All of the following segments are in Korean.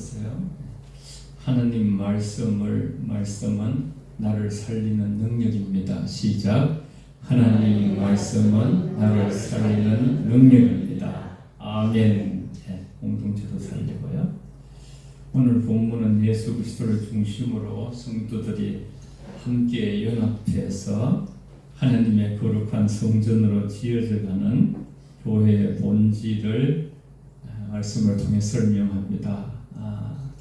읽어보세요. 하나님 말씀은 나를 살리는 능력입니다. 시작. 하나님 말씀은 나를 살리는 능력입니다. 아멘. 공동체도 살리고요. 오늘 본문은 예수 그리스도를 중심으로 성도들이 함께 연합해서 하나님의 거룩한 성전으로 지어져가는 교회의 본질을 말씀을 통해 설명합니다.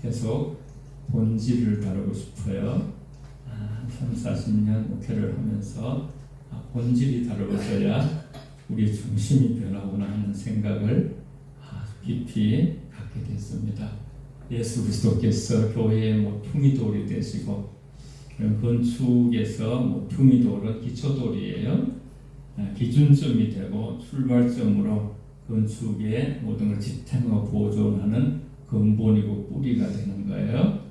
계속 본질을 다루고 싶어요. 30-40년 목회를 하면서 본질이 다루어져야 우리 중심이 변하구나 하는 생각을 깊이 갖게 됐습니다. 예수 그리스도께서 교회의 모퉁이돌이 되시고 건축에서 모퉁이돌은 기초돌이에요. 기준점이 되고 출발점으로 건축의 모든 걸 지탱하고 보존하는 근본이고 뿌리가 되는 거예요.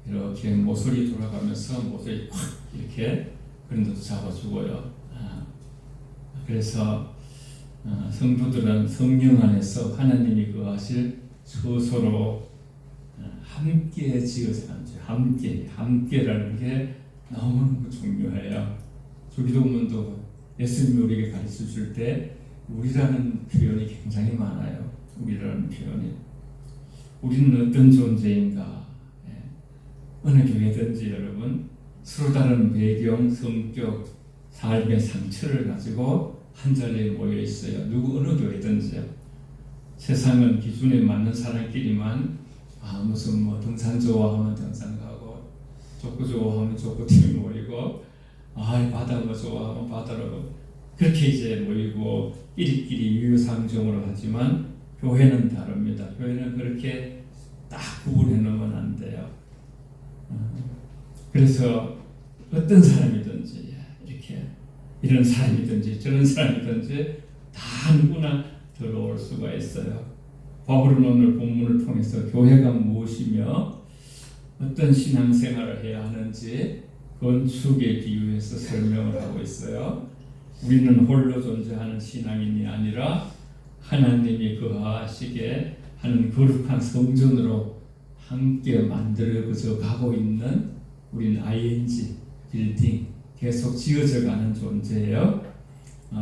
이렇게 모서리 돌아가면서 모서리 확 이렇게 그런 데도 잡아주고요. 그래서 성도들은 성령 안에서 하나님이 거하실 처소로 함께 지어서 함께라는 게 너무너무 중요해요. 주기도문도 예수님이 우리에게 가르쳐 줄 때 우리라는 표현이 굉장히 많아요. 우리라는 표현이. 우리는 어떤 존재인가? 어느 교회든지 여러분 서로 다른 배경, 성격, 삶의 상처를 가지고 한 자리에 모여 있어요. 어느 교회든지요. 세상은 기준에 맞는 사람끼리만 무슨 등산 좋아하면 등산 가고 족구 좋아하면 족구팀이 모이고 바다 좋아하면 바다로 그렇게 이제 모이고 끼리끼리 유유상종으로 하지만 교회는 다릅니다. 교회는 그렇게 딱 구분해 놓으면 안 돼요. 그래서 어떤 사람이든지 이렇게 이런 사람이든지 저런 사람이든지 다 누구나 들어올 수가 있어요. 바울은 오늘 본문을 통해서 교회가 무엇이며 어떤 신앙생활을 해야 하는지 건축에 비유해서 설명을 하고 있어요. 우리는 홀로 존재하는 신앙인이 아니라 하나님이 거하시게 하는 거룩한 성전으로 함께 만들어져 가고 있는 우리는 ING, 빌딩, 계속 지어져 가는 존재예요.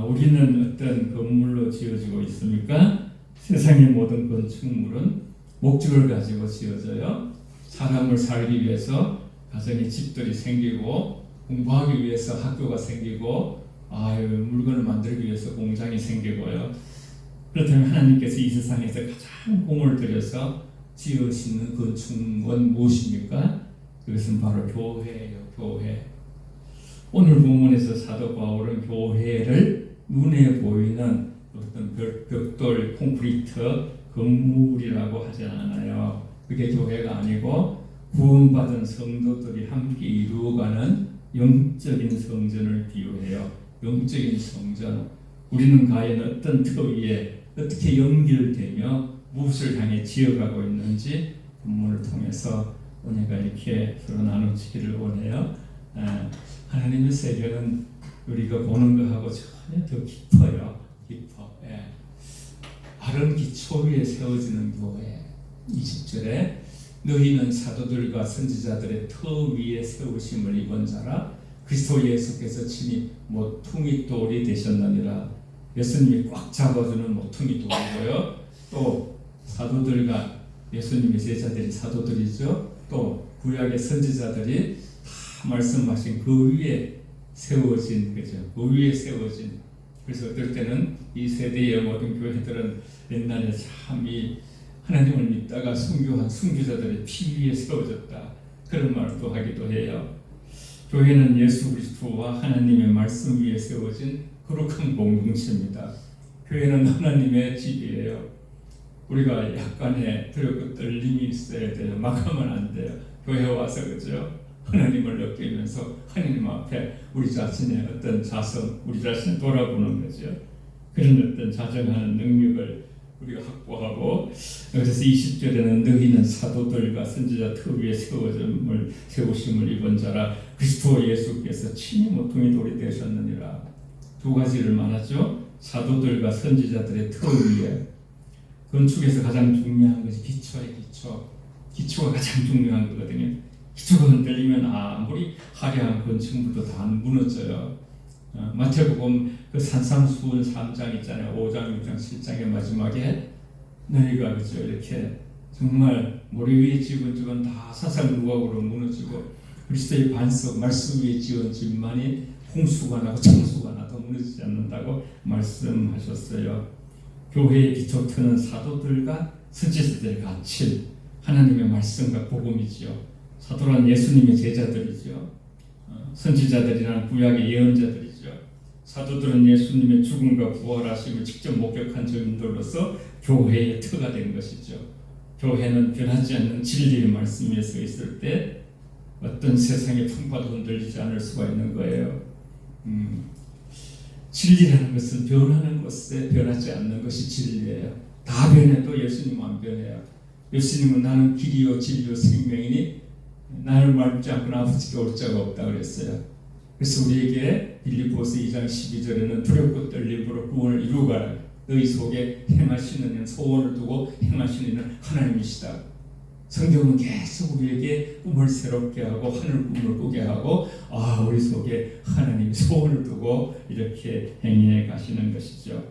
우리는 어떤 건물로 지어지고 있습니까? 세상의 모든 건축물은 목적을 가지고 지어져요. 사람을 살기 위해서 가정의 집들이 생기고 공부하기 위해서 학교가 생기고 물건을 만들기 위해서 공장이 생기고요. 그렇다면 하나님께서 이 세상에서 가장 공을 들여서 지으시는 건축은 무엇입니까? 그것은 바로 교회예요. 교회. 오늘 본문에서 사도 바울은 교회를 눈에 보이는 어떤 벽돌, 콘크리트, 건물이라고 하지 않아요. 그게 교회가 아니고 구원받은 성도들이 함께 이루어가는 영적인 성전을 비유해요. 영적인 성전. 우리는 과연 어떤 터 위에 어떻게 연결되며 무엇을 향해 지어가고 있는지 본문을 통해서 은혜가 이렇게 서로 나누기를 원해요. 하나님의 세계는 우리가 보는 것하고 전혀 더 깊어요. 깊어. 바른 기초 위에 세워지는 교회. 20절에 너희는 사도들과 선지자들의 터 위에 세우심을 입은 자라 그리스도 예수께서 친히 모퉁이돌이 되셨느니라. 예수님이 꽉 잡아주는 모퉁이돌이고요. 또 사도들과 예수님의 제자들이 사도들이죠. 또 구약의 선지자들이 다 말씀하신 그 위에 세워진 거죠. 그 위에 세워진. 그래서 어떨 때는 이 세대의 모든 교회들은 옛날에 참 이 하나님을 믿다가 순교한 순교자들의 피 위에 세워졌다. 그런 말도 하기도 해요. 교회는 예수 그리스도와 하나님의 말씀 위에 세워진 거룩한 공동체입니다. 교회는 하나님의 집이에요. 우리가 약간의 두렵고 떨림이 있어야 돼요. 막 하면 안 돼요. 교회 와서 그죠? 하나님을 느끼면서 하나님 앞에 우리 자신의 어떤 자성, 우리 자신을 돌아보는 거죠. 그런 어떤 자정하는 능력을 우리가 확보하고, 그래서 20절에는 너희는 사도들과 선지자 터 위에 세우심을 입은 자라 그리스도 예수께서 친히 모퉁이돌이 되셨느니라. 두 가지를 말하죠. 사도들과 선지자들의 터 위에. 건축에서 가장 중요한 것이 기초의 기초. 기초가 가장 중요한 거거든요. 기초가 흔들리면 아무리 화려한 건축물도 다 무너져요. 마태복음 그 산상수훈 3장 있잖아요. 5장, 6장, 7장의 마지막에 너희가 그죠 이렇게 정말 모래 위에 지은 집은 다 사상누각으로 무너지고 그리스도의 반석 말씀 위에 지은 집만이 홍수가 나고 창수가 나도 무너지지 않는다고 말씀하셨어요. 교회의 기초터는 사도들과 선지자들의 가치, 하나님의 말씀과 복음이지요. 사도란 예수님의 제자들이죠. 선지자들이란 구약의 예언자들이죠. 사도들은 예수님의 죽음과 부활하심을 직접 목격한 증인들로서 교회의 터가 된 것이죠. 교회는 변하지 않는 진리의 말씀 위에 서 있을 때 어떤 세상의 풍파도 흔들리지 않을 수가 있는 거예요. 진리라는 것은 변하는 것에 변하지 않는 것이 진리예요. 다 변해도 예수님은 안 변해요. 예수님은 나는 길이요 진리요 생명이니 나를 말지 않고는 아버지께 올 자가 없다 그랬어요. 그래서 우리에게 빌립보서 2장 12절에는 두렵고 떨림으로 구원을 이루가라. 너희 속에 행하시는 이는 소원을 두고 행하시는 이는 하나님이시다. 성경은 계속 우리에게 꿈을 새롭게 하고 하늘 꿈을 꾸게 하고 우리 속에 하나님 소원을 두고 이렇게 행해 가시는 것이죠.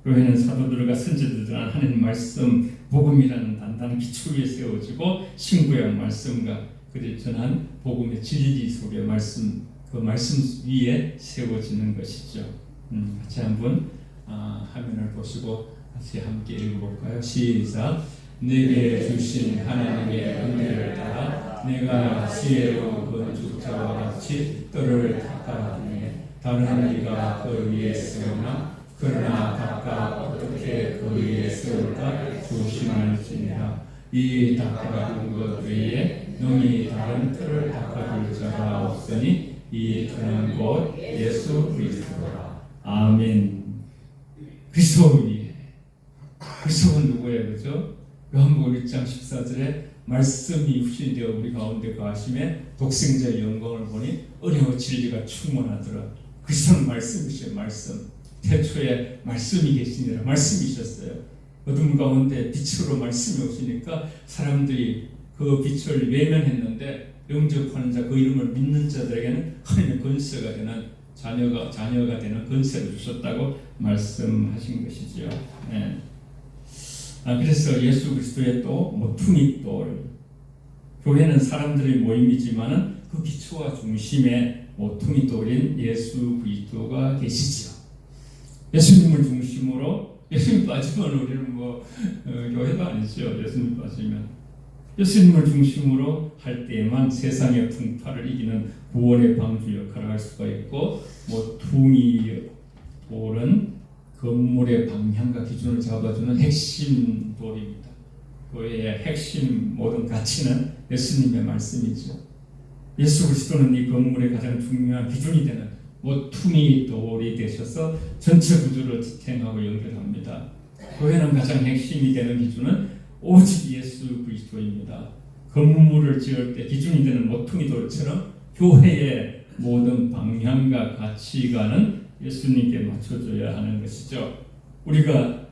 교회는 사도들과 선지자들은 하나님 말씀 복음이라는 단단한 기초 위에 세워지고 신구약 말씀과 그리 전한 복음의 진리 속의 말씀 그 말씀 위에 세워지는 것이죠. 같이 한번 화면을 보시고 같이 함께 읽어볼까요? 시작. 내게 주신 하나님의 은혜를 따라 내가 지혜로 건축자와 같이 뜰을 닦아주니 다른 이가 그 위에 세우나 그러나 각각 어떻게 그 위에 세울까 조심할지니라. 이 닦아준 것 외에 능히 다른 뜰을 닦아줄 자가 없으니 이 뜰은 곧 예수 그리스도라. 아멘. 그리스도 위에 그리스도는 누구예요? 그죠? 요한복음 1장 14절에 말씀이 후신되어 우리 가운데 거하심에 독생자의 영광을 보니 은혜와 진리가 충만하더라. 그리스도는 말씀이셔요. 말씀. 태초에 말씀이 계시니라. 말씀이셨어요. 어둠 가운데 빛으로 말씀이 오시니까 사람들이 그 빛을 외면했는데 영접하는 자, 그 이름을 믿는 자들에게는 하나님의 권세가 되는 자녀가 되는 권세를 주셨다고 말씀하신 것이지요. 네. 그래서 예수 그리스도의 또 모퉁이 돌, 교회는 사람들의 모임이지만은 그 기초와 중심에 모퉁이 돌인 예수 그리스도가 계시죠. 예수님을 중심으로 예수님 빠지면 우리는 교회도 아니죠. 예수님 빠지면 예수님을 중심으로 할 때에만 세상의 풍파를 이기는 구원의 방주 역할을 할 수가 있고 모퉁이 돌은 건물의 방향과 기준을 잡아주는 핵심 돌입니다. 교회의 핵심 모든 가치는 예수님의 말씀이죠. 예수 그리스도는 이 건물의 가장 중요한 기준이 되는 모퉁이 돌이 되셔서 전체 구조를 지탱하고 연결합니다. 교회는 가장 핵심이 되는 기준은 오직 예수 그리스도입니다. 건물을 지을 때 기준이 되는 모퉁이 돌처럼 교회의 모든 방향과 가치관은 예수님께 맞춰줘야 하는 것이죠. 우리가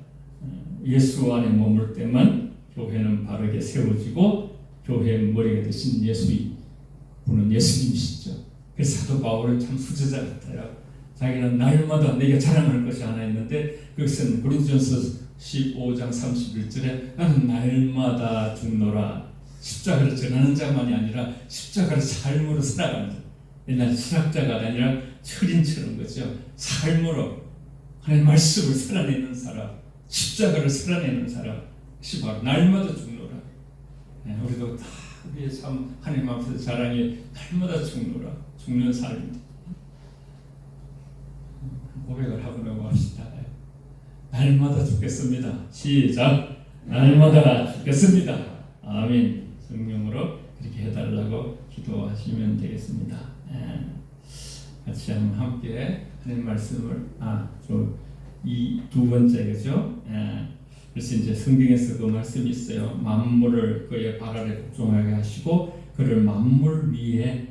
예수 안에 머물 때만 교회는 바르게 세워지고 교회의 머리가 되신 분은 예수님이시죠. 그래서 사도 바울은 참 후저자 같아요. 자기는 날마다 내가 자랑할 것이 하나 있는데 그것은 고린도전서 15장 31절에 나는 날마다 죽노라. 십자가를 전하는 자만이 아니라 십자가를 삶으로 살아가는 자. 옛날 철학자가 아니라 철인처럼 거죠. 삶으로 하나님의 말씀을 살아내는 사람, 십자가를 살아내는 사람, 그것이 바로 날마다 죽노라. 우리도 다 우리의 삶 하나님 앞에서 자랑이 날마다 죽노라. 죽는 삶입니다. 고백을 하고 넘어갑시다. 날마다 죽겠습니다. 시작. 날마다 죽겠습니다. 아멘. 성령으로 그렇게 해달라고 기도하시면 되겠습니다. 같이 한번 함께 하나님 말씀을 이 두 번째겠죠. 그래서 이제 성경에서 그 말씀이 있어요. 만물을 그의 발 아래 복종하게 하시고 그를 만물 위에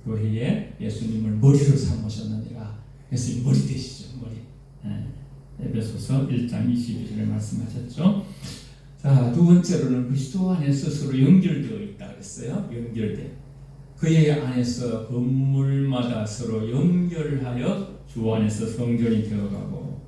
교회에 예수님을 머리로 삼으셨느니라. 그래서 이 머리 되시죠. 머리. 에베소서 1장 22절에 말씀하셨죠. 자, 자, 두 번째로는 그리스도 안에 스스로 연결되어 있다 그랬어요. 연결돼. 그의 안에서 건물마다 서로 연결하여 주 안에서 성전이 되어가고,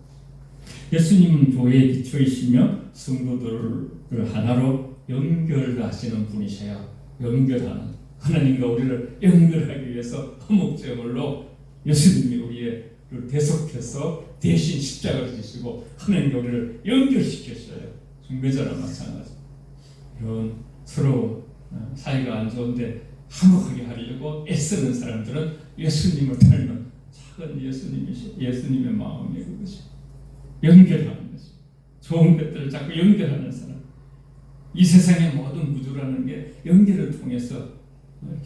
예수님은 교회의 기초이시며 성도들을 하나로 연결하시는 분이셔요. 연결하는, 하나님과 우리를 연결하기 위해서 그 목적으로 예수님이 우리를 대속해서 대신 십자가를 지시고 하나님과 우리를 연결시켰어요. 중매자랑 마찬가지. 이런 서로 사이가 안 좋은데 화목하게 하려고 애쓰는 사람들은 예수님을 닮은 작은 예수님의 마음이 그것이 연결하는 것이, 좋은 것들을 자꾸 연결하는 사람. 이 세상의 모든 구조라는 게 연결을 통해서,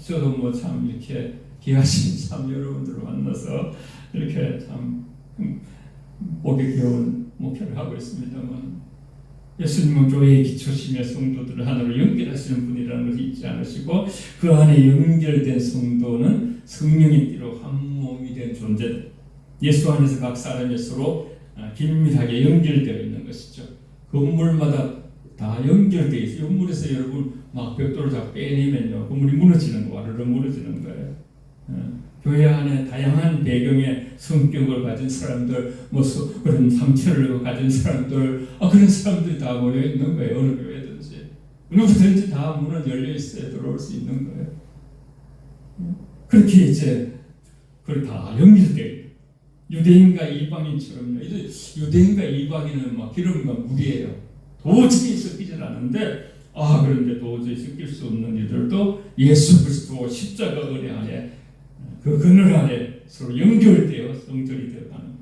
저도 뭐 참 이렇게 귀하신 참 여러분들을 만나서 이렇게 참 보기 귀여운 목표를 하고 있습니다만, 예수님은 교회의 기초시며 성도들을 하나로 연결하시는 분이라는 것을 잊지 않으시고, 그 안에 연결된 성도는 성령의 띠로 한 몸이 된 존재다. 예수 안에서 각 사람이 서로 긴밀하게 연결되어 있는 것이죠. 건물마다 다 연결되어 있어요. 건물에서 여러분 막 벽돌을 다 빼내면요, 건물이 무너지는 거, 와르르 무너지는 거예요. 교회 안에 다양한 배경의 성격을 가진 사람들, 뭐 그런 상처를 가진 사람들, 그런 사람들이 다 모여 있는 거예요. 어느 교회든지 누구든지 다 문은 열려 있어야 들어올 수 있는 거예요. 그렇게 이제 그걸 다 연결돼요. 유대인과 이방인처럼요. 유대인과 이방인은 막 기름과 물이에요. 도저히 섞이질 않는데, 그런데 도저히 섞일 수 없는 이들도 예수 그리스도 십자가 은혜 안에, 그 그늘 안에 서로 연결되어 성전이 되어가는,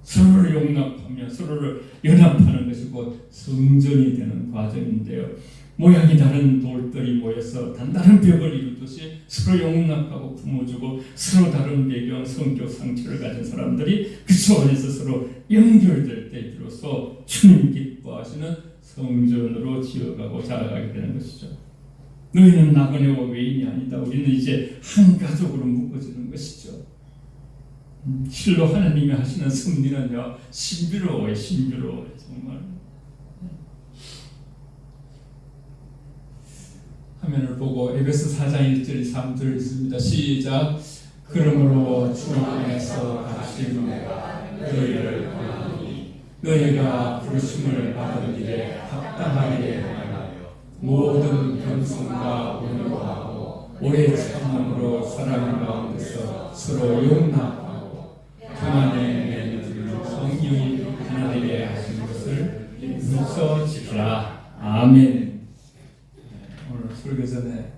서로를 용납하며 서로를 연합하는 것이 곧 성전이 되는 과정인데요. 모양이 다른 돌들이 모여서 단단한 벽을 이루듯이 서로 용납하고 품어주고, 서로 다른 배경, 성격, 상처를 가진 사람들이 그리스도 안에서 서로 연결될 때 비로소 주님 기뻐하시는 성전으로 지어가고 자라가게 되는 것이죠. 너희는 나그네와 외인이 아니다. 우리는 이제 한 가족으로 묶어지는 것이죠. 실로 하나님이 하시는 섭리는요, 신비로워요. 신비로워요. 정말. 화면을 보고 에베소 4장 1절 3절 있습니다. 시작. 그러므로 주 안에서 다시 내가 너희를 부르니 너희가 부르심을 받은 일에 합당하게 하여 모든 겸손과 온유와 하고 오래 참음으로 사랑 가운데서 서로 용납하고 평안에 맺는 성령이 하나 되게 하신 것을 눈써 지키라. 아멘. 오늘 설교 전에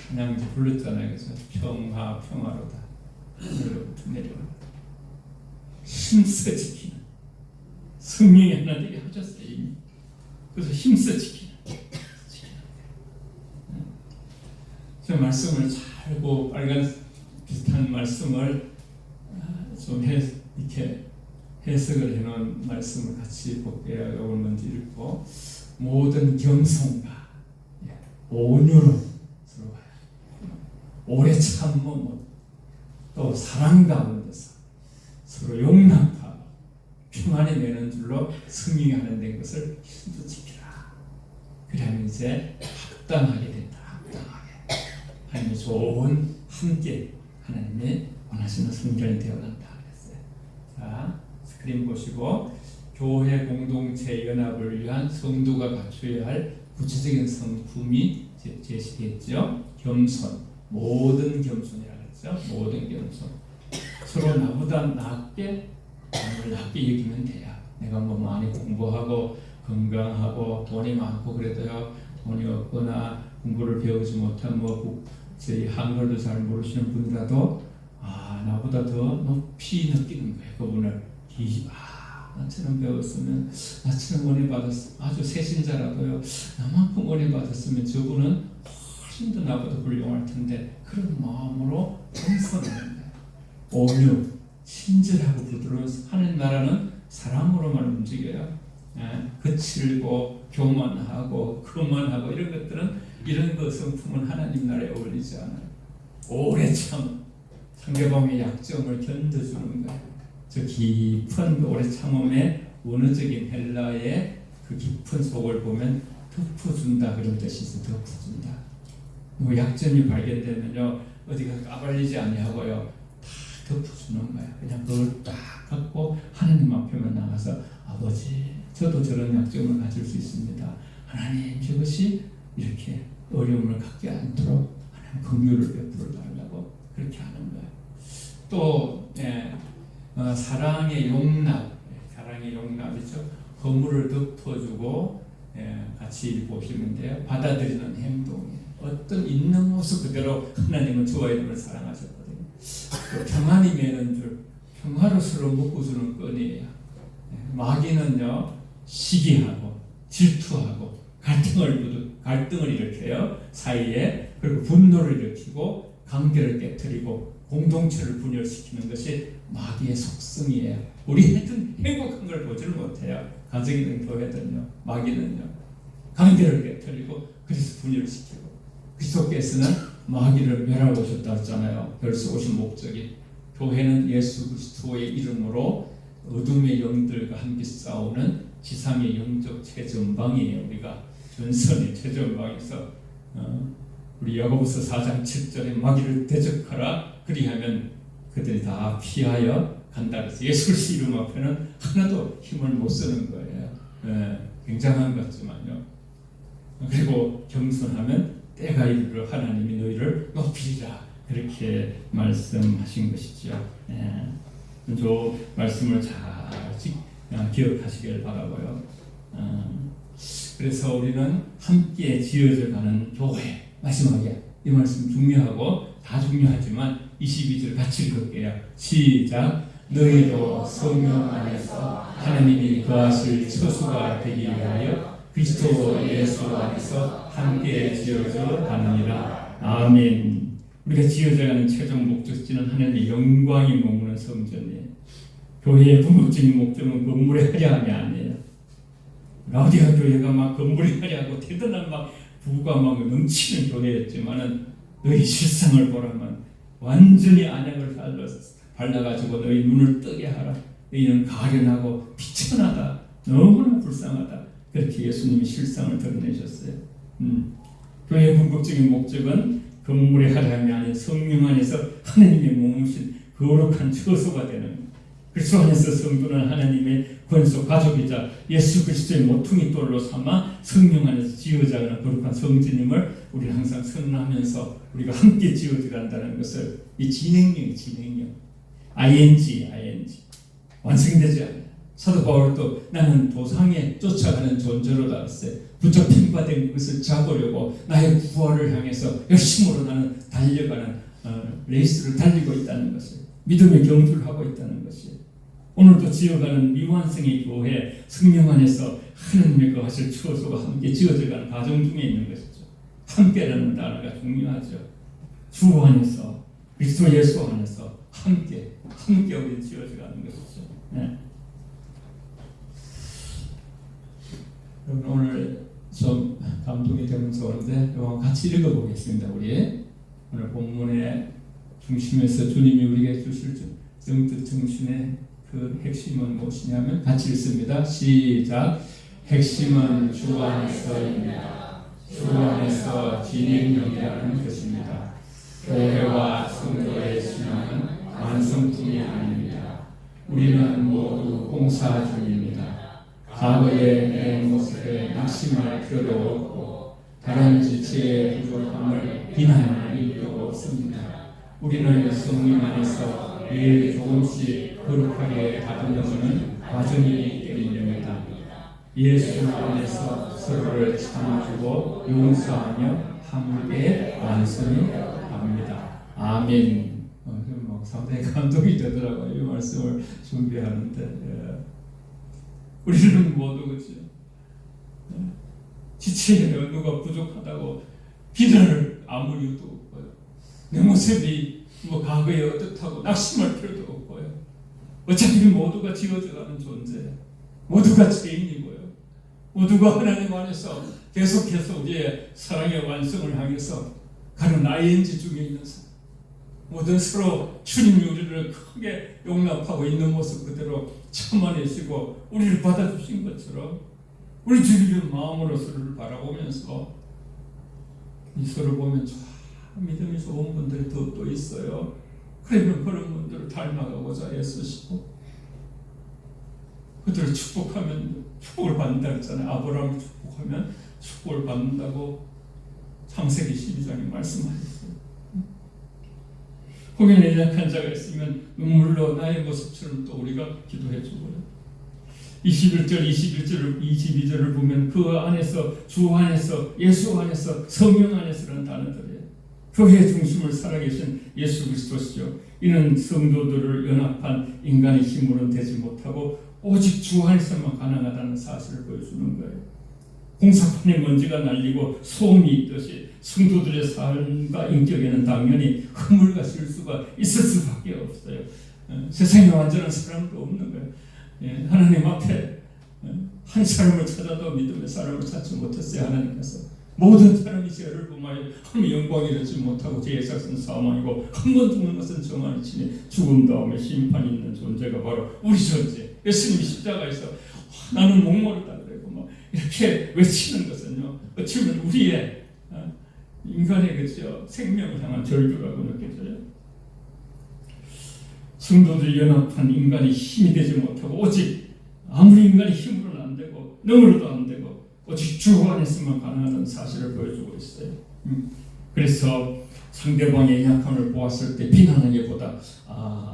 그냥 이제 불렀잖아요. 그래서 평화로다. 오늘부터 내려와. 힘써 지키는 성령이 하나 되게 하셨어요. 이미. 그래서 힘써 지키는. 저 말씀을 잘고 빨간 비슷한 말씀을 좀 이렇게 해석을 해놓은 말씀을 같이 볼게요. 이걸 먼저 읽고, 모든 겸손과 온유로 서로 오래 참음으로 또 사랑 가운데서 서로 용납하고 평안에 매는 줄로 승리하게 하는 된 것을 힘써 지키라. 그러면 이제 합당하게 된다. 합당하게 하나님의 좋은 함께 하나님의 원하시는 성전이 되어간다 그랬어요. 자, 스크린 보시고, 교회 공동체 연합을 위한 성도가 갖춰야 할 구체적인 성품이 제시됐죠. 겸손, 모든 겸손이라고 했죠. 모든 겸손. 서로 나보다 낫게, 남을 낫게 여기면 돼요. 내가 뭐 많이 공부하고 건강하고 돈이 많고 그래도요, 돈이 없거나 공부를 배우지 못한 저희 한글도 잘 모르시는 분이라도 나보다 더 높이 느끼는 거예요. 그분을 나처럼 배웠으면, 나처럼 은혜 받았으면, 아주 세신자라도요, 나만큼 은혜 받았으면 저분은 훨씬 더 나보다 훌륭할 텐데, 그런 마음으로 겸손하는 거예요. 온유, 친절하고 부드러운 하나님 나라는 사랑으로만 움직여요. 거칠고 교만하고 거만하고 이런 것들은, 이런 그 성품은 하나님 나라에 어울리지 않아요. 오래 참 상대방의 약점을 견뎌주는 거예요. 저 깊은 오래 참음의 원어적인 헬라의 그 깊은 속을 보면 덮어준다 그런 뜻이 있어. 덮어준다. 뭐 약점이 발견되면요 어디가 까발리지 아니하고요 다 덮어주는 거야. 그냥 그걸 딱 갖고 하나님 앞에만 나가서 아버지 저도 저런 약점을 가질 수 있습니다. 하나님 저것이 이렇게 어려움을 갖지 않도록 하나님 긍휼을 베풀어 달라고 그렇게 하는 거예요. 또 사랑의 용납, 사랑의 용납이죠. 허물을 덮어주고 같이 보시면 돼요. 받아들이는 행동이에요. 어떤 있는 모습 그대로 하나님은 저와 여러분을 사랑하셨거든요. 평안이 매는 줄 평화로 서로 묶어주는 끈이에요. 마귀는요 시기하고 질투하고 갈등을 일으켜요 사이에. 그리고 분노를 일으키고 관계를 깨뜨리고 공동체를 분열시키는 것이 마귀의 속성이에요. 우리 애들은 행복한 걸 보지를 못해요. 가정이든 교회든요. 마귀는요 관계를 깨뜨리고 그래서 분열시키고. 그리스도께서는 마귀를 멸하고 오셨다 했잖아요. 벌써 오신 목적이 교회는 예수 그리스도의 이름으로 어둠의 영들과 함께 싸우는 지상의 영적 최전방이에요. 우리가 전선의 최전방에서 우리 야고보서 4장 7절에 마귀를 대적하라 그리하면 그들이 다 피하여 간다. 그래서 예수 그리스도 이름 앞에는 하나도 힘을 못 쓰는 거예요. 굉장한 것 같지만요. 그리고 겸손하면 때가 이르러 하나님이 너희를 높이리라 그렇게 말씀하신 것이죠. 저 말씀을 잘 기억하시길 바라고요. 그래서 우리는 함께 지어져가는 교회. 마지막에 이 말씀 중요하고 다 중요하지만 22절 같이 읽을게요. 시작. 너희도 성령 안에서 하나님이 거하실 처소가 되기 위하여 그리스도 예수 안에서 함께 지어져 가느니라. 아멘. 우리가 지어져가는 최종 목적지는 하나님의 영광이 머무는 성전이에요. 교회의 궁극적인 목적은 건물의 화려함이 아니에요. 라우디가 교회가 막 건물이 화려하고 대단한 막 부가 막 넘치는 교회였지만은 너희 실상을 보라면 완전히 안약을 발라가지고 너희 눈을 뜨게 하라. 너희는 가련하고 비천하다. 너무나 불쌍하다. 그렇게 예수님이 실상을 드러내셨어요. 교회의 궁극적인 목적은 건물의 화려함이 아닌 성령 안에서 하나님의 몸이신 거룩한 처소가 되는 그리스도 안에서 성도는 하나님의 권속 가족이자 예수 그리스도의 모퉁이 돌로 삼아 성령 안에서 지어져가는 거룩한 성전임을 우리는 항상 선언하면서 우리가 함께 지어져 간다는 것을 이 진행령 ing 완성되지 않아요. 사도 바울도 나는 도상에 쫓아가는 존재로다 했어요. 붙잡힌 바 된 것을 잡으려고 나의 구원을 향해서 열심으로 나는 달려가는 레이스를 달리고 있다는 것을 믿음의 경주를 하고 있다는 것이 오늘도 지어가는 미완성의 교회 성령 안에서 하나님의 거하실 처소가 함께 지어져가는 과정 중에 있는 것이죠. 함께라는 단어가 중요하죠. 주 안에서 그리스도 예수 안에서 함께 우리 지어져가는 것이죠. 네. 여러분 오늘 좀 감동이 되면 좋은데 같이 읽어보겠습니다. 우리 오늘 본문의 중심에서 주님이 우리에게 주실 영적 정신의 그 핵심은 무엇이냐면 같이 읽습니다. 시작. 핵심은 주 안에서입니다. 주 안에서 진행력이라는 것입니다. 교회와 성도의 신앙은 완성품이 아닙니다. 우리는 모두 공사 중입니다. 과거의 내 모습에 낙심할 필요도 없고 다른 지체의 부족함을 비난할 이유도 없습니다. 우리는 성령 안에서 매일 조금씩 거룩하게 다듬어주는 과정이기 때문입니다. 예수 안에서 서로를 참아주고 용서하며 함께 완성해 갑니다. 아멘. 상당히 감동이 되더라고요. 이 말씀을 준비하는데 우리는 모두 그렇죠. 지체의 누가 부족하다고 비난을 아무 이유도 없고요. 내 모습이 과거에 어떻다고 낙심할 필요도 없고요. 어차피 모두가 지어져가는 존재예요. 모두가 죄인이고요. 모두가 하나님 안에서 계속해서 우리의 사랑의 완성을 향해서 가는 ing 중에 있는 사람. 모든 서로 주님이 우리를 크게 용납하고 있는 모습 그대로 참아내시고 우리를 받아주신 것처럼 우리 주님의 마음으로 서로를 바라보면서 이 서로 보면 믿음이 좋은 분들이 또 있어요. 그러면 그런 분들을 닮아가고자 애쓰시고 그들을 축복하면 축복을 받는다 그랬잖아요. 아브라함을 축복하면 축복을 받는다고 창세기 12장에 말씀하셨어요. 혹은 연약한 자가 있으면 눈물로 나의 모습처럼 또 우리가 기도해 주고요. 21절, 22절을 보면 그 안에서, 주 안에서, 예수 안에서, 성령 안에서라는 단어들이에요. 교회의 중심을 살아계신 예수 그리스도시죠. 이는 성도들을 연합한 인간의 힘으로는 되지 못하고 오직 주 안에서만 가능하다는 사실을 보여주는 거예요. 공사판에 먼지가 날리고 소음이 있듯이 성도들의 삶과 인격에는 당연히 허물과 실수가 있을 수밖에 없어요. 세상에 완전한 사람도 없는 거예요. 하나님 앞에 한 사람을 찾아도 믿음의 사람을 찾지 못했어요. 하나님께서 모든 사람이 죄를 범하여 하나님의 영광을 이루지 못하고 죄의 삭은 사망이고 한 번 죽는 것은 정한이 치니 죽음 다음에 심판이 있는 존재가 바로 우리 존재. 예수님이 십자가에서 나는 목마르다 그러고 막 이렇게 외치는 것은요, 어찌보면 우리의 인간의 그죠 생명을 향한 절규라고 느껴져요. 성도들이 연합한 인간이 힘이 되지 못하고 오직 아무리 인간의 힘으로는 안 되고 능으로도 안 되고 오직 주 안에서만 가능하다는 사실을 보여주고 있어요. 그래서 상대방의 약함을 보았을 때 비난하기보다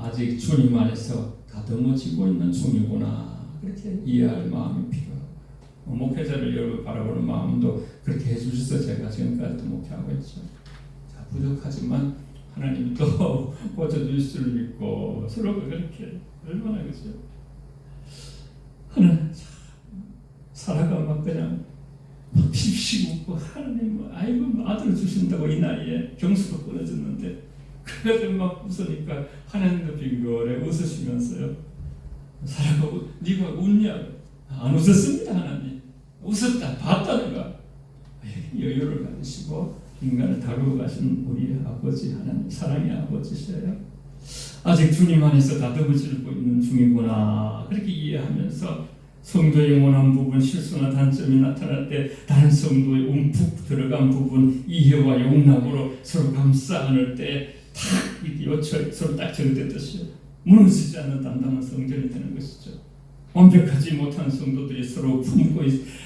아직 주님 안에서 다듬어지고 있는 중이구나 그렇게 이해할 마음이 필요해요. 목회자를 여러분 바라보는 마음도 그렇게 해주셔서 제가 지금까지도 목회하고 있죠. 자, 부족하지만 하나님이 또 고쳐주실 줄 믿고 서로가 그렇게 얼마나 그죠? 하나님 살아가 막 그냥 핍시고 웃고 하나님 아이고 아들을 주신다고 이 나이에 경수도 끊어졌는데 그래도 막 웃으니까 하나님도 빙그레 웃으시면서요. 살아가고 네가 웃냐? 안 웃었습니다. 하나님 웃었다 봤다는 거 여유를 가지시고 인간을 다루고 가신 우리 아버지 하나님 사랑의 아버지셔요. 아직 주님 안에서 다듬어지고 있는 중이구나 그렇게 이해하면서 성도의 영원한 부분 실수나 단점이 나타날 때 다른 성도의 움푹 들어간 부분 이해와 용납으로 서로 감싸 안을 때 탁 이렇게 요철 서로 딱 정됐듯이요. 무너지지 않는 단단한 성전이 되는 것이죠. 완벽하지 못한 성도들이 서로 품고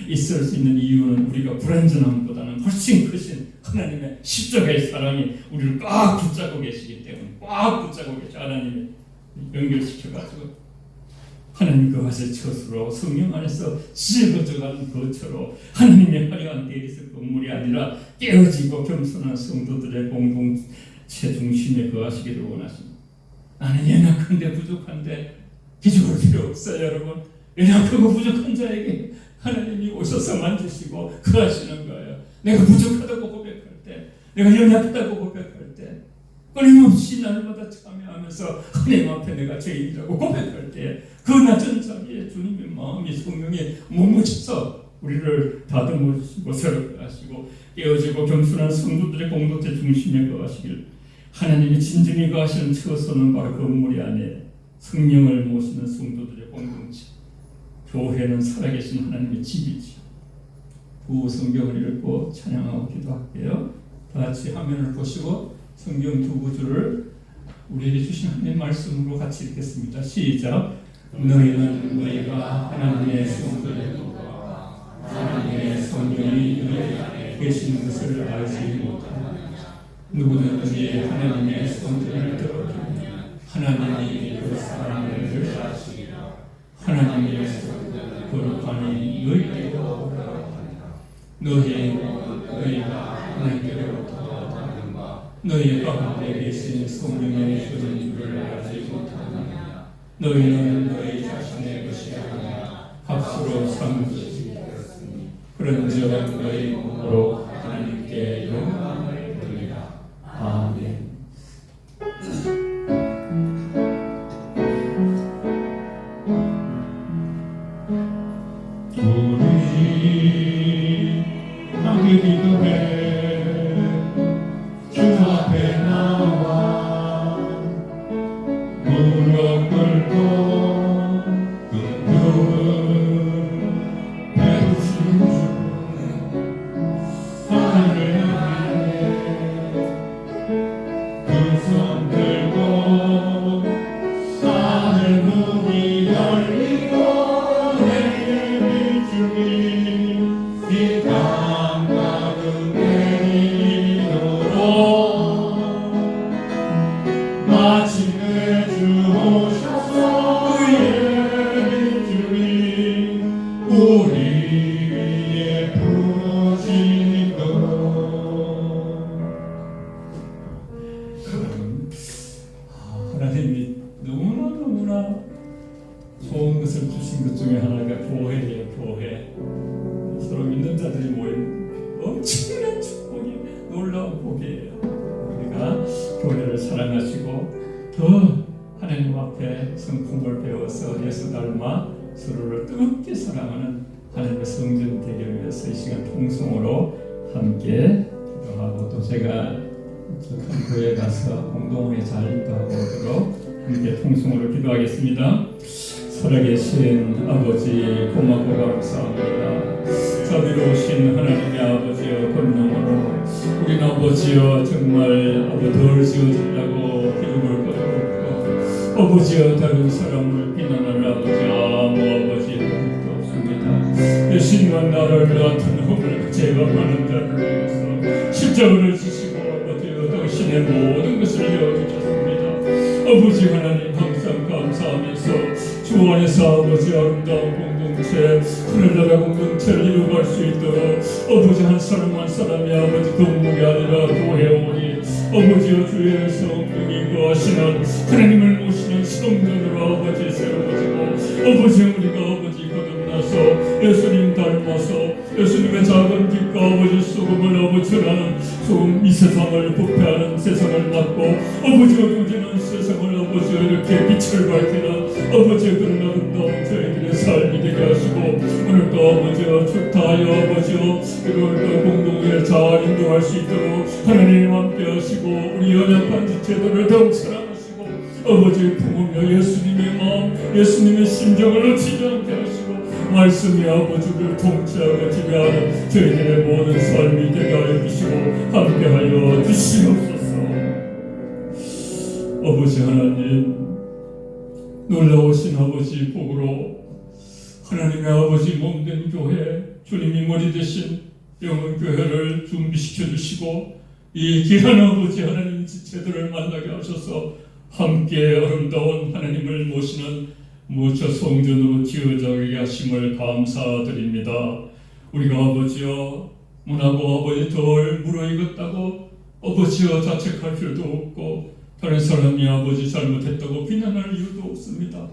있을 수 있는 이유는 우리가 불완전함보다는 훨씬 크신 하나님의 십자가의 사랑이 우리를 꽉 붙잡고 계시기 때문에 꽉 붙잡고 계시 하나님이 연결시켜가지고 하나님 그 것을 처수로 성령 안에서 찢어져가는 것처럼 하나님의 화려한 대리석 건물이 아니라 깨어지고 겸손한 성도들의 공동체 중심에 거하시기를 원하십니다. 나는 연약한데 부족한데 기죽을 필요 없어요. 여러분 연약하고 부족한 자에게 하나님이 오셔서 만지시고 거하시는 거예요. 내가 부족하다고 고백할 때 내가 연약하다고 고백할 때 끊임없이 날마다 참여하면서 하나님 앞에 내가 죄인이라고 고백할 때 그 낮은 자리에 주님의 마음이 성령이 머무셔서 우리를 다듬어 주시고 새롭게 하시고 깨어지고 겸손한 성도들의 공동체 중심에 거하시길 하나님이 진정히 거하시는 처소는 바로 건물이 아니에요. 성령을 모시는 성도들의 공동체 교회는 살아계신 하나님의 집이죠. 두 성경을 읽고 찬양하고 기도할게요. 다 같이 화면을 보시고 성경 두 구절을 우리에게 주신 하나님의 말씀으로 같이 읽겠습니다. 시작. 너희는 너희가 하나님의 성도들과 하나님의 성령이 너희 안에 계신 것을 알지 못하느냐. 누구든지 하나님의 성전을 더럽히면 하나님이 그 사람을 멸시하시리라. 하나님의 성전을 거룩하니 너희에게로 오라고 하니라. 너희가 하나님께로부터 얻은 바 너희 가운데 계신 성령의 주는 줄을 알지 못하느냐. 너희는 너희 자신의 것이 아니라 값으로 산 것이 되었으니 그런즉 너희 몸으로 하나님께 영광을 돌리라. 아멘. 우리 함께 기도해 주 앞에 나와 무릎 꿇고 그 누운 배우신 더 하나님 앞에 성품을 배워서 예수 닮아 서로를 뜨겁게 사랑하는 하나님의 성전 되기 위해서 이 시간 통성으로 함께 기도하고, 또 제가 큰 교회 가서 공동회 잘 인도하고 오도록 함께 통성으로 기도하겠습니다. 살아계신 아버지, 고맙고 감사합니다. 자비로우신 하나님의 아버지여, 권능으로 우린 아버지여 정말 덜 지어진다고 기름을 거두었고, 아버지여 다른 사람을 비난할 아버지 아무 아버지 도 없습니다. 예수님은 나를 같은 허물 제거하는 자를 위해서 십자가를 지시고 아버지여 당신의 모든 것을 여기셨습니다. 아버지 하나님 항상 감사하면서 주 안에서 아버지 아름다운 공동체, 하늘나라 공동체를 이루어갈 수 있도록 아버지 한 사람 한 사람이 아버지 동물이 아니라 구해오니 아버지여 주의 성령이 거하시는 하나님을 모시는 성전으로 아버지 세워지고, 아버지 우리가 아버지 거듭나서 예수님 닮아서 예수님의 작은 빛과 아버지 소금을 아버지 전하는 소금, 이 세상을 부패하는 세상을 막고 아버지가 누지는 세상을 아버지가 이렇게 빛을 밝히는 아버지의 그런 아름다운 저희들의 삶이 되게 하시고, 오늘도 아버지여 출타하여 아버지여 이걸 공동에 잘 인도할 수 있도록 하나님 함께 하시고, 우리 연약한 지체들을 더욱 사랑하시고 아버지 품으며 예수님의 마음, 예수님의 심정을 놓치지 않게 하시고, 말씀이 아버지를 통치하고 지배하는 저희들의 모든 삶이 되게 하여 주시고 함께하여 주시옵소서. 아버지 하나님, 놀라우신 아버지 복으로 하나님의 아버지 몸된 교회, 주님이 머리 되신 영혼교회를 준비시켜 주시고, 이 귀한 아버지 하나님 지체들을 만나게 하셔서 함께 아름다운 하나님을 모시는 무저 성전으로 지어지게 하심을 감사드립니다. 우리가 아버지여 문하고 아버지 덜 무르익었다고 아버지여 자책할 필요도 없고, 다른 사람이 아버지 잘못했다고 비난할 이유도 없습니다.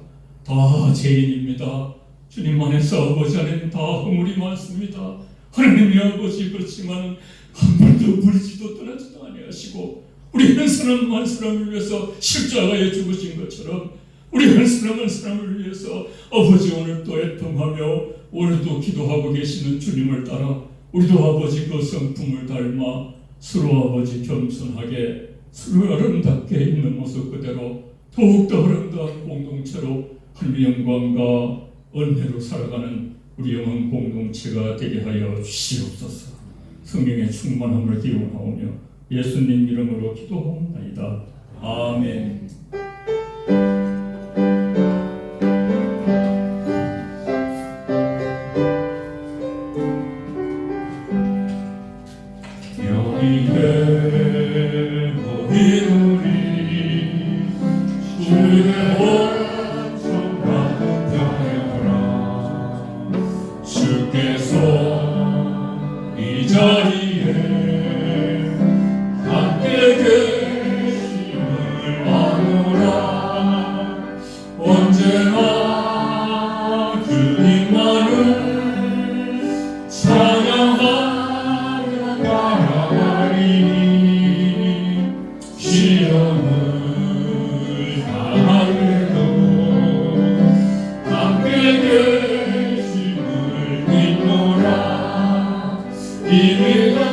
다 죄인입니다. 주님 안에서 아버지 안에는 다 허물이 많습니다. 하나님이 아버지 그렇지만 한 번도 버리지도 떠나지도 아니하시고, 우리 한 사람 한 사람을 위해서 십자가에 죽으신 것처럼 우리 한 사람 한 사람을 위해서 아버지 오늘 또 애통하며 오늘도 기도하고 계시는 주님을 따라 우리도 아버지 그 성품을 닮아 서로 아버지 겸손하게 서로 아름답게 있는 모습 그대로 더욱더 아름다운 공동체로 하나님의 영광과 은혜로 살아가는 우리 영혼 공동체가 되게 하여 주시옵소서. 성령의 충만함을 기원하오며 예수님 이름으로 기도하옵나이다. 아멘. 이미 널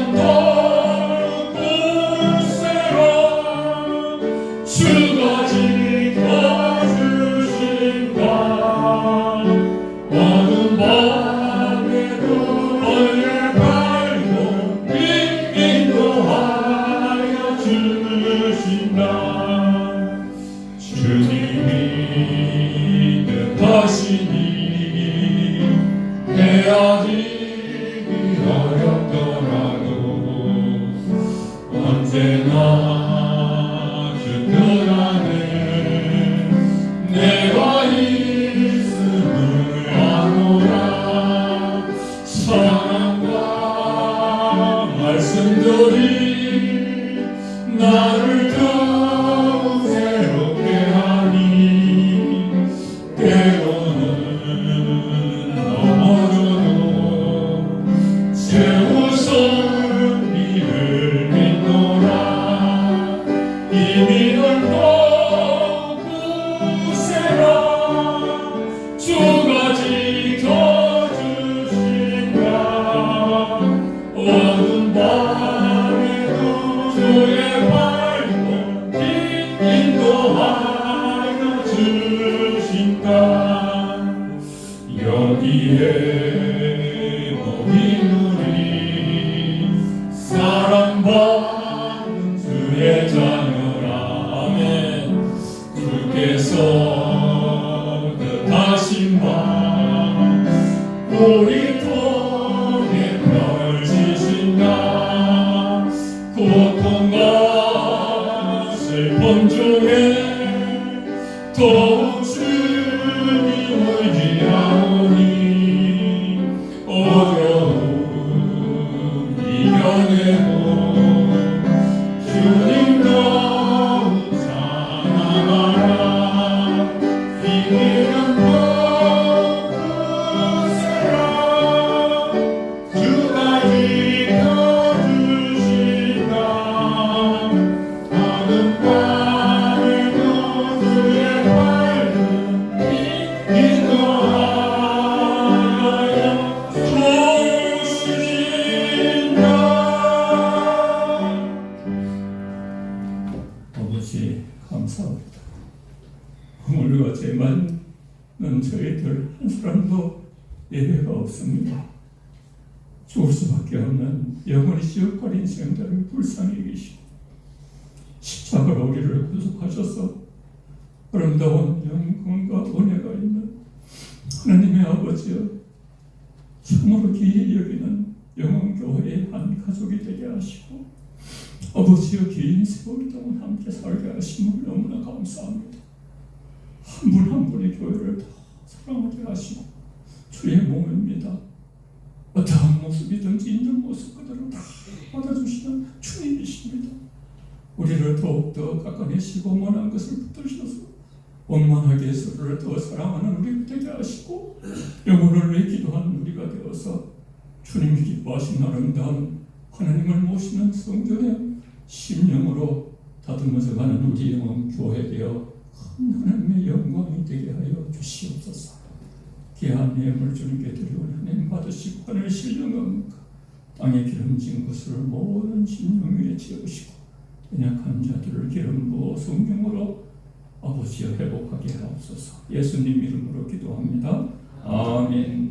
아버지 감사합니다. 오늘과 제만 저희들 한 사람도 예외가 없습니다. 죽을 수밖에 없는 영원히 지옥갈 인생들을 불쌍히 계시고 십자가로 우리를 구속하셔서 아름다운 영광과 은혜가 있는 하나님의 아버지여, 참으로 귀히 여기는 영혼교회의 한 가족이 되게 하시고 아버지여, 긴 세월 동안 함께 살게 하심을 너무나 감사합니다. 한 분 한 분의 교회를 다 사랑하게 하시고 주의 몸입니다. 어떠한 모습이든지 있는 모습 그대로 다 받아주시는 주님이십니다. 우리를 더욱더 깎아내시고 원한 것을 붙드셔서 원만하게 서로를 더 사랑하는 우리 되게 하시고 영혼을 위해 기도하는 우리가 되어서 주님이 기뻐하신 아름다운 하나님을 모시는 성전의 심령으로 다듬어서 가는 우리 영혼 교회 되어 큰 하나님의 영광이 되게 하여 주시옵소서. 귀한 예물 주님께 드리고 하나님 받으시고 하늘 신령함과 땅에 기름진 것을 모든 심령 위에 채우시고 연약한 자들을 기름 부어 성령으로 아버지여 회복하게 하옵소서. 예수님 이름으로 기도합니다. 아멘.